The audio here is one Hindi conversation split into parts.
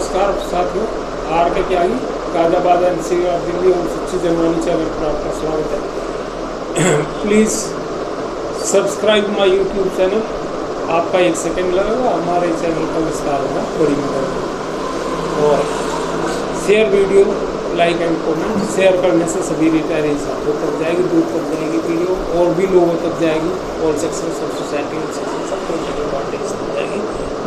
नमस्कार साथियों, आर के त्यागी गाजियाबाद NCR दिल्ली और सच्ची जनवानी चैनल पर आपका स्वागत है। Please subscribe my YouTube channel. आपका 1 सेकंड लगेगा, हमारे चैनल का विस्तार होगा, बड़ी मदद है। और share video, like and comment share करने से सभी रिटायरी साथियों तक जाएगी, दूर तक जाएगी वीडियो, और भी लोगों तक जाएगी, ऑल सेक्शंस ऑफ सोसाइटी सब पॉलिटिकल पार्टीज तक जाएगी,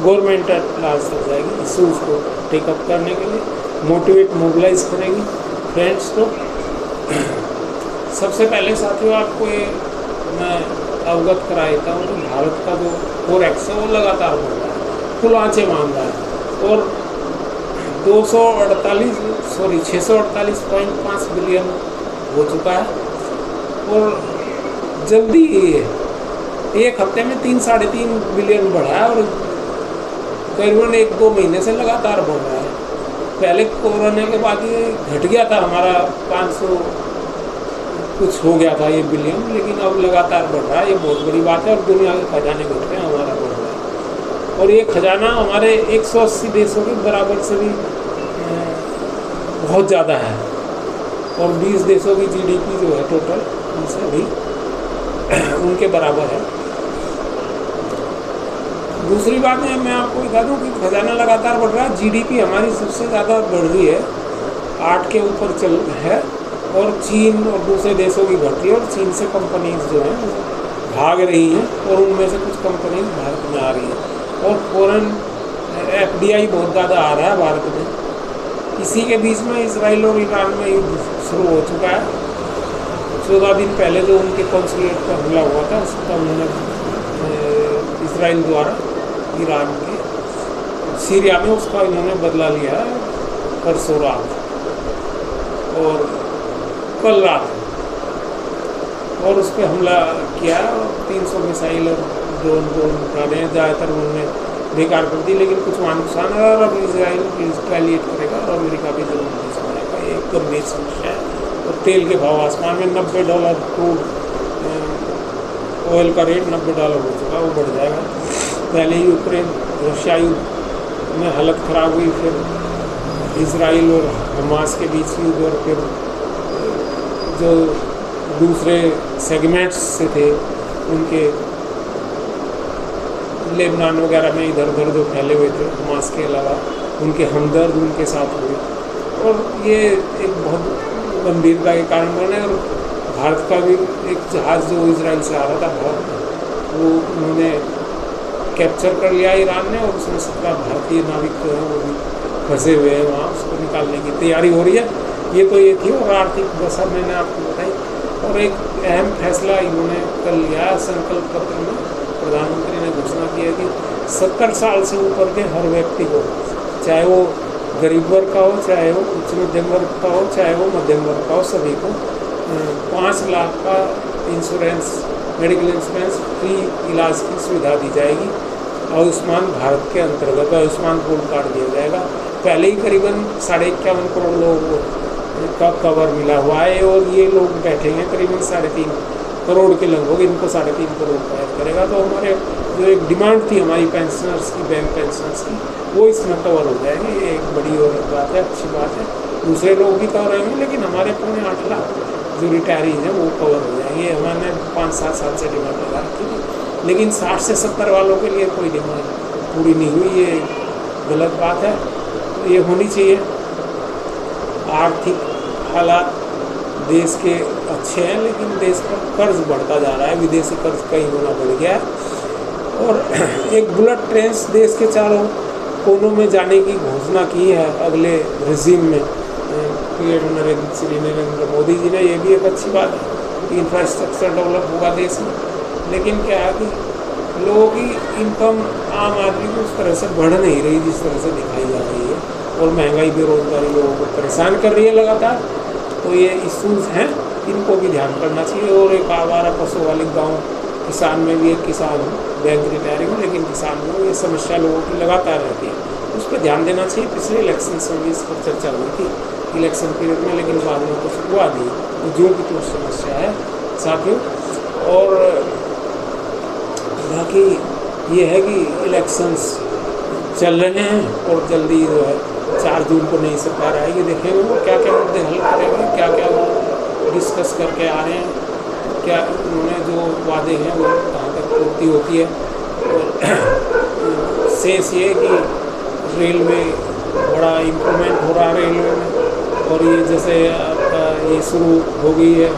गवर्नमेंट एट लार्ज तक जाएगी। इशूज़ को टेकअप करने के लिए मोटिवेट मोबिलाइज करेगी फ्रेंड्स को। सबसे पहले साथियों आपको ये मैं अवगत करा देता हूँ कि भारत का जो फोरेक्स है वो लगातार बढ़ रहा है, कुल आँचें मान रहा है और 648.5 बिलियन हो चुका है। और जल्दी एक हफ्ते में 3-3.5 बिलियन बढ़ा है और करीबन 1-2 महीने से लगातार बढ़ रहा है। पहले कोरोना के बाद ये घट गया था, हमारा 500 कुछ हो गया था ये बिलियन, लेकिन अब लगातार बढ़ रहा है। ये बहुत बड़ी बात है और दुनिया के खजाने घट रहे हैं, हमारा बढ़ रहा है। और ये खजाना हमारे 180 देशों के बराबर से भी बहुत ज़्यादा है और 20 देशों की GDP जो है टोटल उनसे भी उनके बराबर है। दूसरी बात है, मैं आपको बता दूं कि खजाना लगातार बढ़ रहा है। GDP हमारी सबसे ज़्यादा बढ़ रही है, 8 के ऊपर चल है, और चीन और दूसरे देशों की घट रही है। और चीन से कंपनीज जो हैं भाग रही हैं और उनमें से कुछ कंपनीज भारत में आ रही हैं और फॉरेन FDI बहुत ज़्यादा आ रहा है भारत में। इसी के बीच में इसराइल और ईरान में युद्ध शुरू हो चुका है। 14 दिन पहले जो उनके कॉन्सुलेट पर हमला हुआ था, उसका उन्होंने इसराइल द्वारा ईरान के सीरिया में उसका इन्होंने बदला लिया है परसों रात और कल रात, और उस पर हमला किया और 300 मिसाइल और ड्रोन उड़ाने ज़्यादातर उन्होंने बेकार कर दी, लेकिन कुछ वहाँ नुकसान है और अब इसराइल रिटेलिएट करेगा और अमेरिका भी जरूर नुकसान आएगा। ये एक गंभीर समस्या है। और तेल के भाव आसमान में, $90 क्रूड ऑयल का रेट $90 हो चुका, वो बढ़ जाएगा। पहले यूक्रेन रशिया युद्ध में हालत ख़राब हुई, फिर इसराइल और हमास के बीच युद्ध, और फिर जो दूसरे सेगमेंट्स से थे उनके लेबनान वगैरह में इधर उधर जो फैले हुए थे हमास के अलावा, उनके हमदर्द उनके साथ हुए और ये एक बहुत गंभीरता के कारण बने। और भारत का भी एक जहाज़ जो इजराइल से आ रहा था भारत, वो उन्होंने कैप्चर कर लिया ईरान ने, और उसमें 17 भारतीय नाविक जो हैं वो भी फंसे हुए हैं वहाँ, उसको निकालने की तैयारी हो रही है। ये तो ये थी। और आर्थिक दशा मैंने आपको बताई। और एक अहम फैसला इन्होंने कर लिया, संकल्प पत्र में प्रधानमंत्री ने घोषणा की है कि 70 साल से ऊपर के हर व्यक्ति को, चाहे वो गरीब वर्ग का हो, चाहे वो उच्च मध्यम वर्ग का हो, चाहे वो मध्यम वर्ग का हो, सभी को 5 लाख का इंश्योरेंस, मेडिकल इंश्योरेंस, फ्री इलाज की सुविधा दी जाएगी। आयुष्मान भारत के अंतर्गत आयुष्मान गोल्ड कार्ड दिया जाएगा। पहले ही करीबन 51.5 करोड़ लोगों का कवर मिला हुआ है और ये लोग बैठेंगे करीबन 3.5 करोड़ के लगभग, इनको 3.5 करोड़ का करेगा। तो हमारे जो एक डिमांड थी हमारी पेंशनर्स की, बैंक पेंशनर्स की, वो इसमें कवर हो जाएंगे। ये एक बड़ी और बात है, अच्छी बात है। दूसरे लोग भी कवर होंगे, लेकिन हमारे 8 लाख जो रिटायरीज हैं वो कवर हो जाएंगे। हमारे 5-7 साल से डिमांड लगा रखी थी, लेकिन 60 से 70 वालों के लिए कोई डिमांड पूरी नहीं हुई। ये गलत बात है, ये होनी चाहिए। आर्थिक हालात देश के अच्छे हैं, लेकिन देश पर कर्ज बढ़ता जा रहा है, विदेशी कर्ज कई गुना बढ़ गया है। और एक बुलेट ट्रेन देश के चारों कोनों में जाने की घोषणा की है अगले रिजीम में पीएम श्री नरेंद्र मोदी जी ने। ये भी एक अच्छी बात है कि इंफ्रास्ट्रक्चर डेवलप होगा देश में। लेकिन क्या है कि लोगों की इनकम आम आदमी को उस तरह से बढ़ नहीं रही जिस तरह से दिखाई जा रही है, और महंगाई बेरोजगारी लोगों को परेशान कर रही है लगातार। तो ये इशूज़ हैं, इनको भी ध्यान करना चाहिए। और एक आवारा पशु वाले गाँव किसान में भी एक किसान हूँ, बैंक रिटायरिंग में, लेकिन किसान में ये समस्या लोगों की लगातार रहती है, उस पर ध्यान देना चाहिए। पिछले इलेक्शन में भी इस पर चर्चा हुई थी इलेक्शन पीरियड में, लेकिन बाद में कुछ हुआ नहीं, तो जो भी तो समस्या है साथियों। और बाकी ये है कि इलेक्शंस चल रहे हैं और जल्दी जो है 4 जून को नई सरकार आएगी, देखेंगे वो क्या क्या मुद्दे हल करेंगे, क्या क्या वो डिस्कस करके आ रहे हैं, क्या उन्होंने जो वादे हैं वो कहाँ तक पूर्ति होती है। और शेष ये कि रेलवे बड़ा इम्प्रूवमेंट हो रहा है रेलवे में, और ये जैसे आपका ये शुरू हो गई है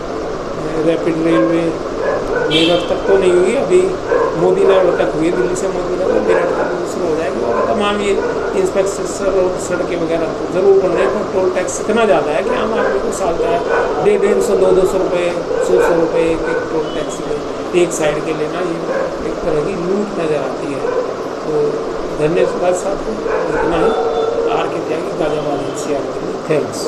रैपिड रेलवे, मेरठ तक तो नहीं हुई अभी, मोदी नगर तक हुई, दिल्ली से मोदी नगर, मेरठ तक शुरू हो जाएगी। और तमाम ये इंफ्रास्ट्रक्चर और सड़कें वगैरह तो ज़रूर बन रहे हैं, पर टोल टैक्स इतना ज़्यादा है कि आम आदमी को सालता है 150, 200 रुपये, 100 रुपये एक टोल टैक्स में एक साइड के लेना, ये एक तरह की लूट नज़र आती है। तो धन्यवाद साहब को, इतना ही। आर के त्यागी, गाजियाबाद, होशियार। थैंक्स।